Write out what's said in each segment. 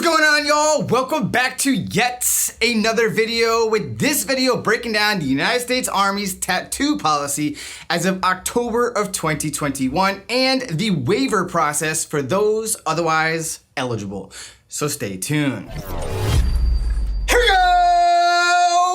going on, y'all? Welcome back to yet another video. With this video breaking down the United States Army's tattoo policy as of October of 2021 and the waiver process for those otherwise eligible. So stay tuned. Here we go!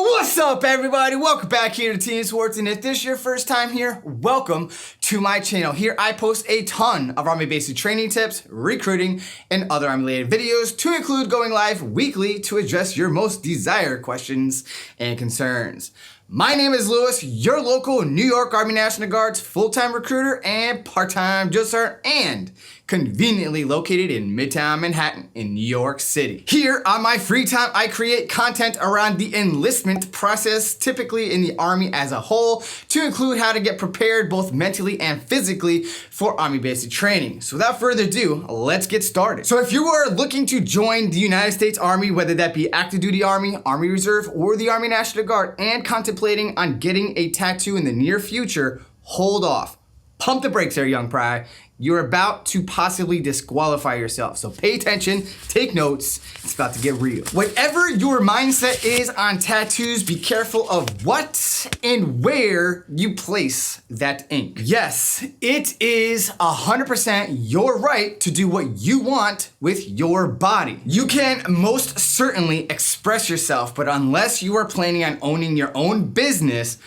What's up, everybody? Welcome back here to TEAMSWARTZ, and if this is your first time here, welcome to my channel. Here I post a ton of Army basic training tips, recruiting, and other Army-related videos to include going live weekly to address your most desired questions and concerns. My name is Lewis, your local New York Army National Guard's full-time recruiter and part-time drill sergeant, and conveniently located in Midtown Manhattan in New York City. Here on my free time, I create content around the enlistment process, typically in the Army as a whole, to include how to get prepared both mentally and physically for Army basic training. So without further ado, let's get started. So if you are looking to join the United States Army, whether that be active duty Army, Army Reserve, or the Army National Guard, and contemplating on getting a tattoo in the near future, hold off. Pump the brakes there, young pry. You're about to possibly disqualify yourself. So pay attention, take notes, it's about to get real. Whatever your mindset is on tattoos, be careful of what and where you place that ink. Yes, it is 100% your right to do what you want with your body. You can most certainly express yourself, but unless you are planning on owning your own business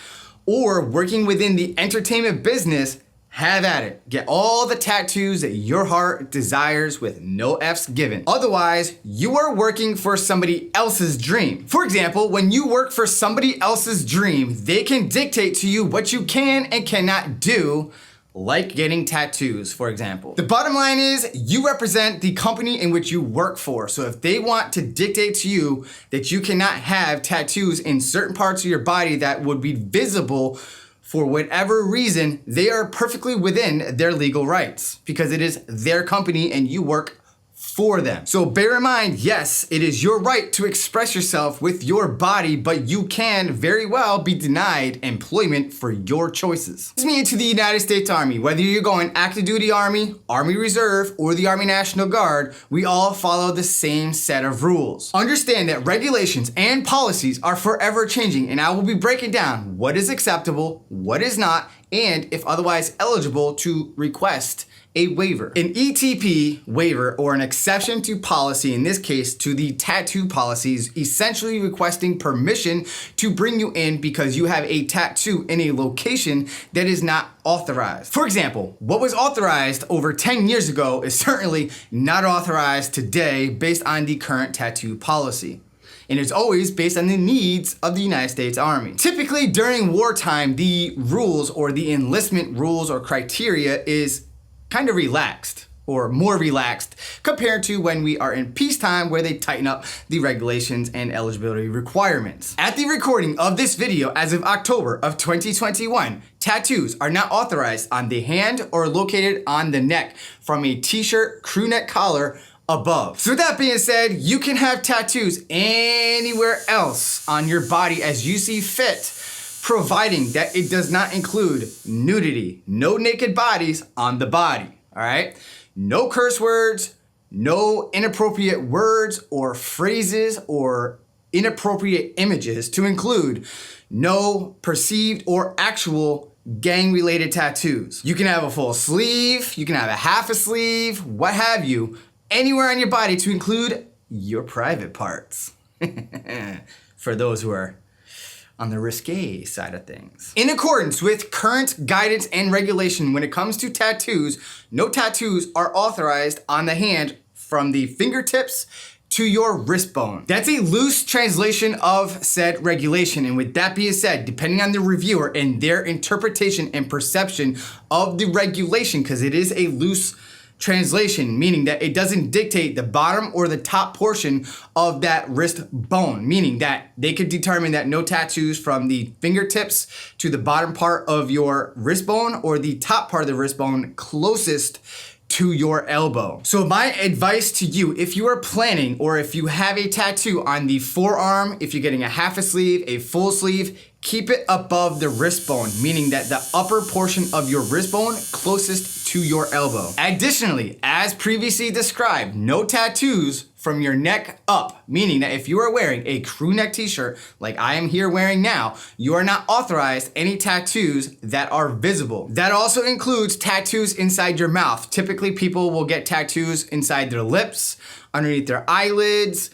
or working within the entertainment business, have at it. Get all the tattoos that your heart desires with no F's given. Otherwise, you are working for somebody else's dream. For example, when you work for somebody else's dream, they can dictate to you what you can and cannot do, like getting tattoos, for example. The bottom line is you represent the company in which you work for. So if they want to dictate to you that you cannot have tattoos in certain parts of your body that would be visible for whatever reason, they are perfectly within their legal rights because it is their company and you work for them. So bear in mind, yes, it is your right to express yourself with your body, but you can very well be denied employment for your choices. This means to the United States Army, whether you're going active duty Army, Army Reserve, or the Army National Guard, we all follow the same set of rules. Understand that regulations and policies are forever changing, and I will be breaking down what is acceptable, what is not, and if otherwise eligible to request a waiver. An ETP waiver, or an exception to policy, in this case to the tattoo policy, is essentially requesting permission to bring you in because you have a tattoo in a location that is not authorized. For example, what was authorized over 10 years ago is certainly not authorized today based on the current tattoo policy. And it's always based on the needs of the United States Army. Typically during wartime, the rules or the enlistment rules or criteria is kind of relaxed or more relaxed compared to when we are in peacetime where they tighten up the regulations and eligibility requirements. At the recording of this video as of October of 2021, tattoos are not authorized on the hand or located on the neck from a t-shirt crew neck collar above. So with that being said, you can have tattoos anywhere else on your body as you see fit, providing that it does not include nudity, no naked bodies on the body, all right? No curse words, no inappropriate words or phrases or inappropriate images, to include no perceived or actual gang-related tattoos. You can have a full sleeve, you can have a half a sleeve, what have you, anywhere on your body to include your private parts. For those who are on the risque side of things. In accordance with current guidance and regulation when it comes to tattoos, no tattoos are authorized on the hand from the fingertips to your wrist bone. That's a loose translation of said regulation, and with that being said, depending on the reviewer and their interpretation and perception of the regulation, because it is a loose translation, meaning that it doesn't dictate the bottom or the top portion of that wrist bone, meaning that they could determine that no tattoos from the fingertips to the bottom part of your wrist bone or the top part of the wrist bone closest to your elbow. So my advice to you, if you are planning or if you have a tattoo on the forearm, if you're getting a half a sleeve, a full sleeve, keep it above the wrist bone, meaning that the upper portion of your wrist bone closest to your elbow. Additionally, as previously described, no tattoos from your neck up, meaning that if you are wearing a crew neck t-shirt like I am here wearing now, you are not authorized any tattoos that are visible. That also includes tattoos inside your mouth. Typically people will get tattoos inside their lips, underneath their eyelids.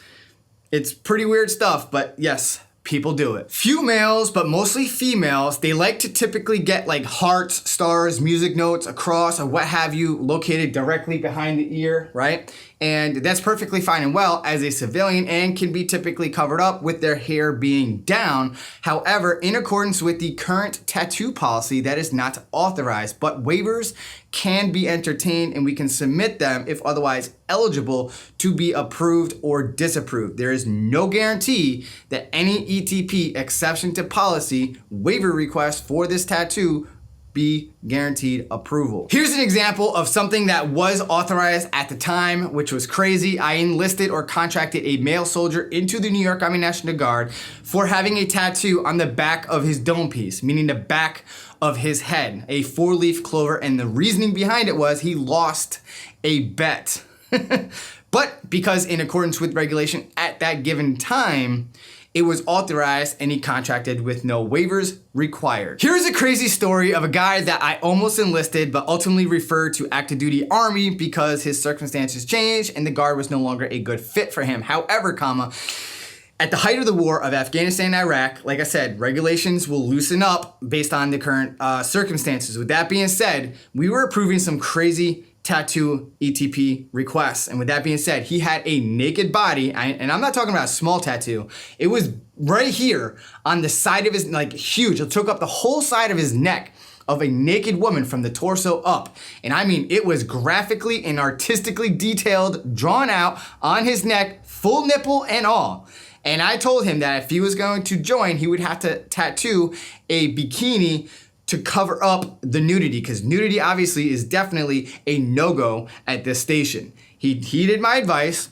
It's pretty weird stuff, but yes, people do it. Few males, but mostly females, they like to typically get like hearts, stars, music notes, a cross, or what have you located directly behind the ear, right? And that's perfectly fine and well as a civilian and can be typically covered up with their hair being down. However, in accordance with the current tattoo policy, that is not authorized, but waivers can be entertained and we can submit them if otherwise eligible to be approved or disapproved. There is no guarantee that any ETP exception to policy waiver request for this tattoo be guaranteed approval. Here's an example of something that was authorized at the time, which was crazy. I enlisted or contracted a male soldier into the New York Army National Guard for having a tattoo on the back of his dome piece, meaning the back of his head, a 4-leaf clover, and the reasoning behind it was he lost a bet. But because in accordance with regulation at that given time, it was authorized and he contracted with no waivers required. Here's a crazy story of a guy that I almost enlisted but ultimately referred to active duty Army because his circumstances changed and the Guard was no longer a good fit for him. However, at the height of the war of Afghanistan and Iraq, like I said, regulations will loosen up based on the current circumstances. With that being said, we were approving some crazy tattoo ETP requests. And with that being said, he had a naked body, and I'm not talking about a small tattoo. It was right here on the side of his, like huge. It took up the whole side of his neck of a naked woman from the torso up. And I mean, it was graphically and artistically detailed, drawn out on his neck, full nipple and all. And I told him that if he was going to join, he would have to tattoo a bikini to cover up the nudity, because nudity obviously is definitely a no-go at this station. He heeded my advice.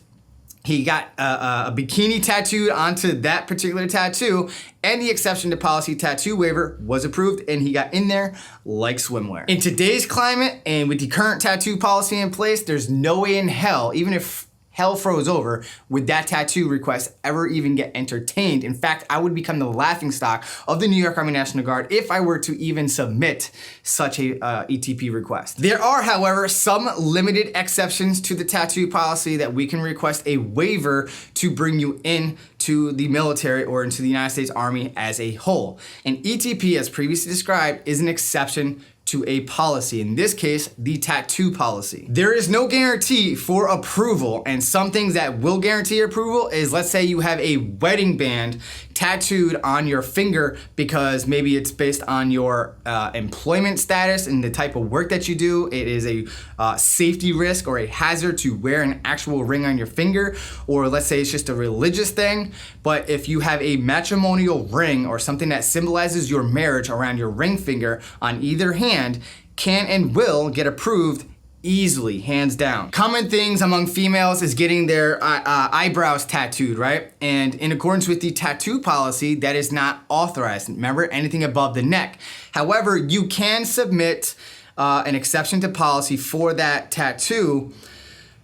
He got a bikini tattooed onto that particular tattoo, and the exception to policy tattoo waiver was approved, and he got in there like swimwear. In today's climate, and with the current tattoo policy in place, there's no way in hell, even if hell froze over, would that tattoo request ever even get entertained. In fact, I would become the laughingstock of the New York Army National Guard if I were to even submit such a ETP request. There are, however, some limited exceptions to the tattoo policy that we can request a waiver to bring you in to the military or into the United States Army as a whole. And ETP, as previously described, is an exception to a policy, in this case, the tattoo policy. There is no guarantee for approval, and some things that will guarantee approval is, let's say you have a wedding band tattooed on your finger because maybe it's based on your employment status and the type of work that you do. It is a safety risk or a hazard to wear an actual ring on your finger, or let's say it's just a religious thing. But if you have a matrimonial ring or something that symbolizes your marriage around your ring finger on either hand, can and will get approved easily, hands down. Common things among females is getting their eyebrows tattooed, right? And in accordance with the tattoo policy, that is not authorized. Remember, anything above the neck. However, you can submit an exception to policy for that tattoo,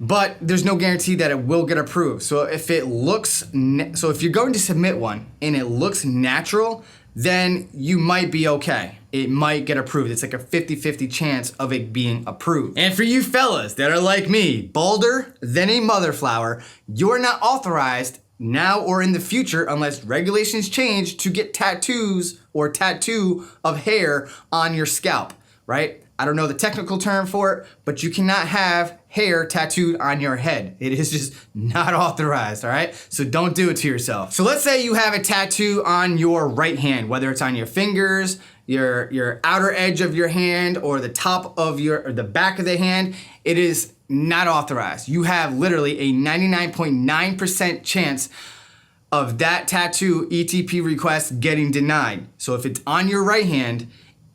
but there's no guarantee that it will get approved. So if it looks, if you're going to submit one and it looks natural, then you might be okay. It might get approved. It's like a 50-50 chance of it being approved. And for you fellas that are like me, balder than a mother flower, you're not authorized now or in the future, unless regulations change, to get tattoos or tattoo of hair on your scalp, right? I don't know the technical term for it, but you cannot have hair tattooed on your head. It is just not authorized, all right? So don't do it to yourself. So let's say you have a tattoo on your right hand, whether it's on your fingers, your outer edge of your hand, or the top of or the back of the hand. It is not authorized. You have literally a 99.9% chance of that tattoo ETP request getting denied. So if it's on your right hand,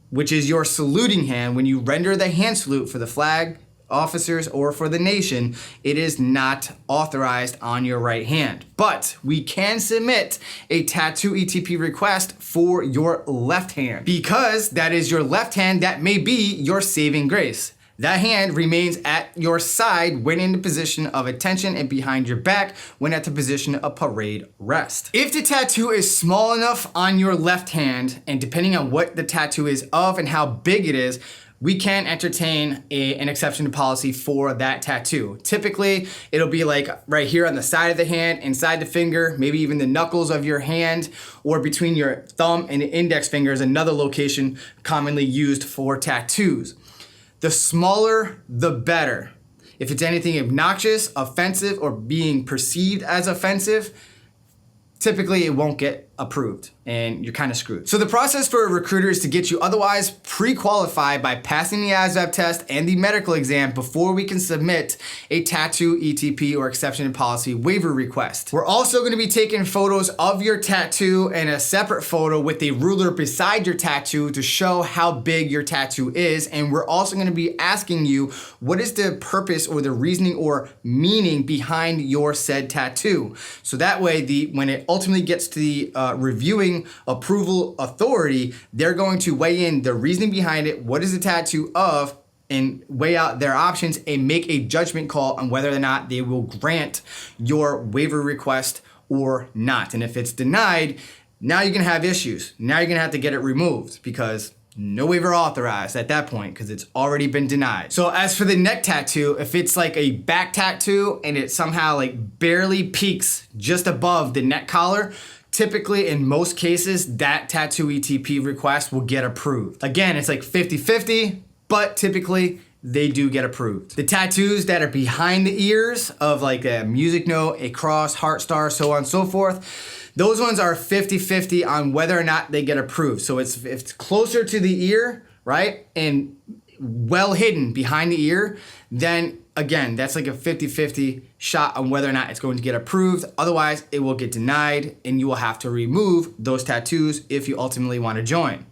which is your saluting hand, when you render the hand salute for the flag, officers, or for the nation, it is not authorized on your right hand. But we can submit a tattoo ETP request for your left hand, because that is your left hand that may be your saving grace. That hand remains at your side when in the position of attention and behind your back when at the position of parade rest. If the tattoo is small enough on your left hand, and depending on what the tattoo is of and how big it is, we can entertain an exception to policy for that tattoo. Typically, it'll be like right here on the side of the hand, inside the finger, maybe even the knuckles of your hand, or between your thumb and the index finger is another location commonly used for tattoos. The smaller, the better. If it's anything obnoxious, offensive, or being perceived as offensive, typically it won't get approved and you're kind of screwed. So the process for a recruiter is to get you otherwise pre-qualified by passing the ACTUVE test and the medical exam before we can submit a tattoo ETP or exception to policy waiver request. We're also going to be taking photos of your tattoo and a separate photo with a ruler beside your tattoo to show how big your tattoo is. And we're also going to be asking you what is the purpose or the reasoning or meaning behind your said tattoo. So that way when it ultimately gets to the reviewing approval authority, they're going to weigh in the reasoning behind it, what is the tattoo of, and weigh out their options and make a judgment call on whether or not they will grant your waiver request or not. And if it's denied, now you're gonna have issues. Now you're gonna have to get it removed because no waiver authorized at that point because it's already been denied. So as for the neck tattoo, if it's like a back tattoo and it somehow like barely peaks just above the neck collar, typically in most cases, that tattoo ETP request will get approved. Again, it's like 50-50, but typically they do get approved. The tattoos that are behind the ears of like a music note, a cross, heart star, so on and so forth, those ones are 50-50 on whether or not they get approved. So if it's closer to the ear, right, and well hidden behind the ear, then again, that's like a 50-50 shot on whether or not it's going to get approved. Otherwise, it will get denied and you will have to remove those tattoos if you ultimately want to join.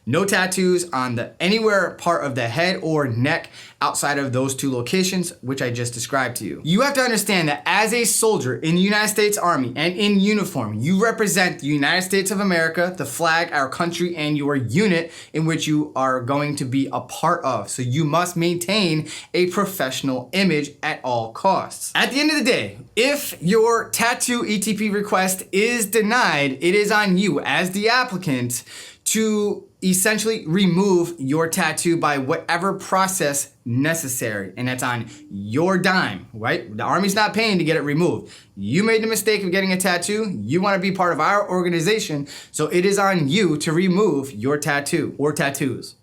No tattoos on the anywhere part of the head or neck outside of those two locations, which I just described to you. You have to understand that as a soldier in the United States Army and in uniform, you represent the United States of America, the flag, our country, and your unit in which you are going to be a part of. So you must maintain a professional image at all costs. At the end of the day, if your tattoo ETP request is denied, it is on you as the applicant to essentially remove your tattoo by whatever process necessary. And that's on your dime, right? The Army's not paying to get it removed. You made the mistake of getting a tattoo. You want to be part of our organization. So it is on you to remove your tattoo or tattoos.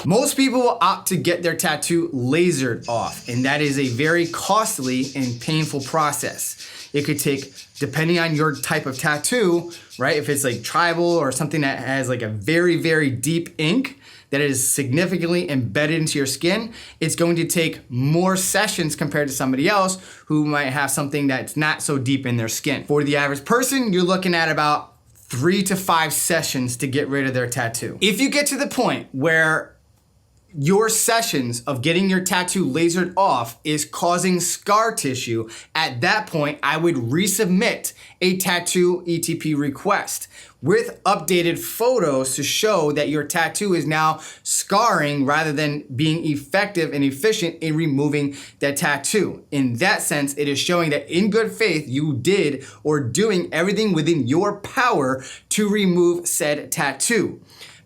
Most people will opt to get their tattoo lasered off, and that is a very costly and painful process. It could take, depending on your type of tattoo, right? If it's like tribal or something that has like a very, very deep ink that is significantly embedded into your skin, it's going to take more sessions compared to somebody else who might have something that's not so deep in their skin. For the average person, you're looking at about 3 to 5 sessions to get rid of their tattoo. If you get to the point where your sessions of getting your tattoo lasered off is causing scar tissue, at that point, I would resubmit a tattoo ETP request with updated photos to show that your tattoo is now scarring rather than being effective and efficient in removing that tattoo. In that sense, it is showing that in good faith, you did or doing everything within your power to remove said tattoo.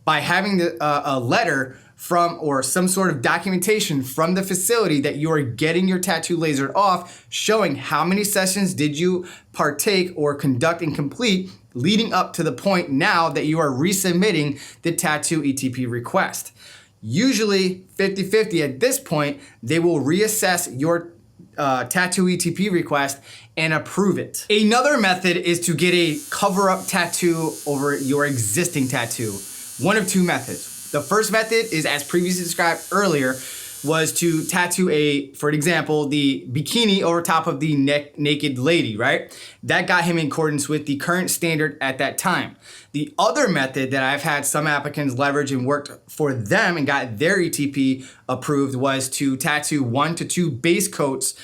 By having a letter from or some sort of documentation from the facility that you are getting your tattoo lasered off, showing how many sessions did you partake or conduct and complete leading up to the point now that you are resubmitting the tattoo ETP request. Usually 50-50 at this point, they will reassess your tattoo ETP request and approve it. Another method is to get a cover-up tattoo over your existing tattoo. One of two methods. The first method is, as previously described earlier, was to tattoo for example, the bikini over top of the naked lady, right? That got him in accordance with the current standard at that time. The other method that I've had some applicants leverage and worked for them and got their ETP approved was to tattoo 1 to 2 base coats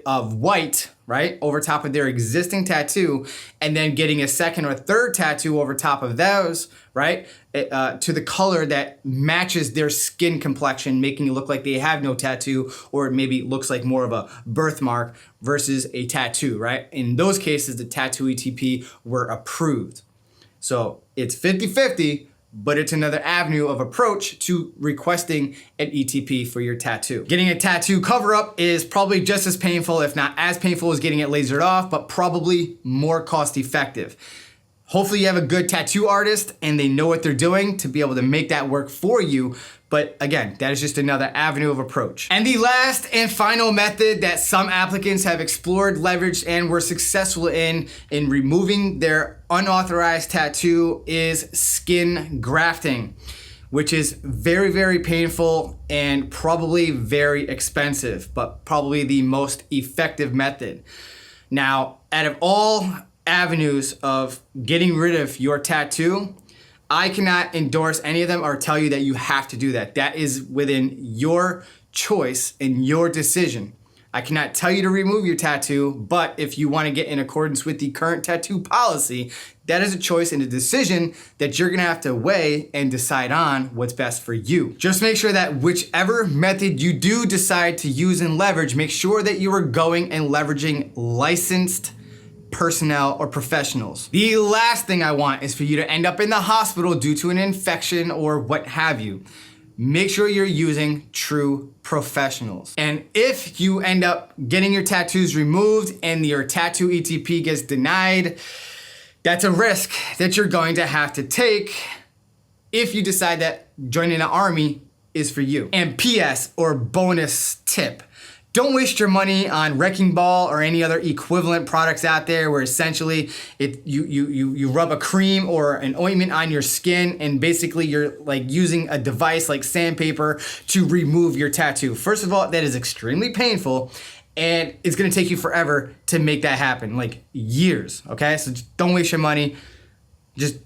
of white, right, over top of their existing tattoo, and then getting a second or third tattoo over top of those, right, to the color that matches their skin complexion, making it look like they have no tattoo, or it maybe looks like more of a birthmark versus a tattoo, right? In those cases, the tattoo ETP were approved. So it's 50-50, but it's another avenue of approach to requesting an ETP for your tattoo. Getting a tattoo cover-up is probably just as painful, if not as painful as getting it lasered off, but probably more cost-effective. Hopefully you have a good tattoo artist and they know what they're doing to be able to make that work for you. But again, that is just another avenue of approach. And the last and final method that some applicants have explored, leveraged, and were successful in removing their unauthorized tattoo is skin grafting, which is very, very painful and probably very expensive, but probably the most effective method. Now, out of all avenues of getting rid of your tattoo, I cannot endorse any of them or tell you that you have to do that. That is within your choice and your decision. I cannot tell you to remove your tattoo, but if you want to get in accordance with the current tattoo policy, that is a choice and a decision that you're gonna have to weigh and decide on what's best for you. Just make sure that whichever method you do decide to use and leverage, make sure that you are going and leveraging licensed personnel or professionals. The last thing I want is for you to end up in the hospital due to an infection or what have you. Make sure you're using true professionals. And if you end up getting your tattoos removed and your tattoo ETP gets denied, that's a risk that you're going to have to take if you decide that joining the Army is for you. And PS, or bonus tip, don't waste your money on Wrecking Ball or any other equivalent products out there where essentially you rub a cream or an ointment on your skin and basically you're like using a device like sandpaper to remove your tattoo. First of all, that is extremely painful and it's gonna take you forever to make that happen, like years, okay? So just don't waste your money, just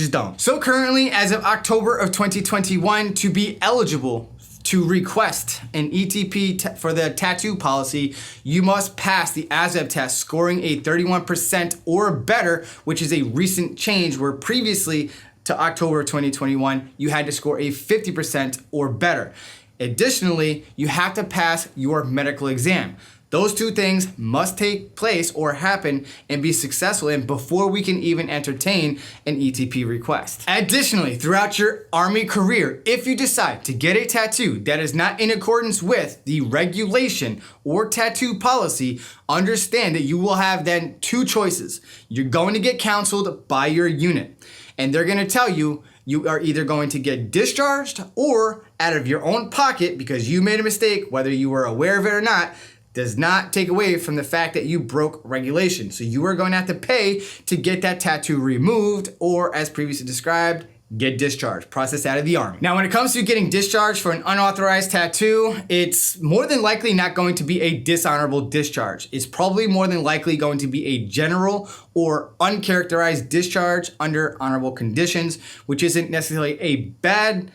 don't. So currently, as of October of 2021, to be eligible to request an ETP for the tattoo policy, you must pass the ACTUVE test scoring a 31% or better, which is a recent change where previously to October 2021, you had to score a 50% or better. Additionally, you have to pass your medical exam. Those two things must take place or happen and be successful in before we can even entertain an ETP request. Additionally, throughout your Army career, if you decide to get a tattoo that is not in accordance with the regulation or tattoo policy, understand that you will have then two choices. You're going to get counseled by your unit, and they're going to tell you you are either going to get discharged or out of your own pocket because you made a mistake, whether you were aware of it or not, does not take away from the fact that you broke regulation. So you are going to have to pay to get that tattoo removed or, as previously described, get discharged, processed out of the Army. Now, when it comes to getting discharged for an unauthorized tattoo, it's more than likely not going to be a dishonorable discharge. It's probably more than likely going to be a general or uncharacterized discharge under honorable conditions, which isn't necessarily a bad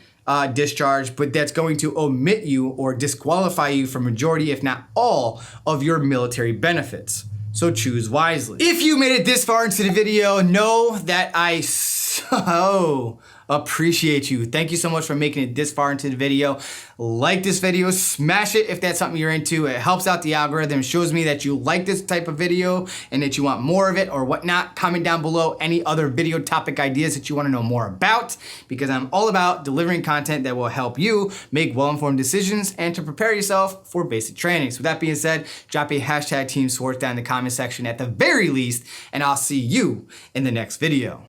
discharge, but that's going to omit you or disqualify you from majority, if not all, of your military benefits. So choose wisely. If you made it this far into the video, know that I so appreciate you. Thank you so much for making it this far into the video. Like this video, smash it if that's something you're into. It helps out the algorithm, shows me that you like this type of video and that you want more of it or whatnot. Comment down below any other video topic ideas that you want to know more about, because I'm all about delivering content that will help you make well-informed decisions and to prepare yourself for basic training. So with that being said, drop a hashtag TEAMSWARTZ down in the comment section at the very least, and I'll see you in the next video.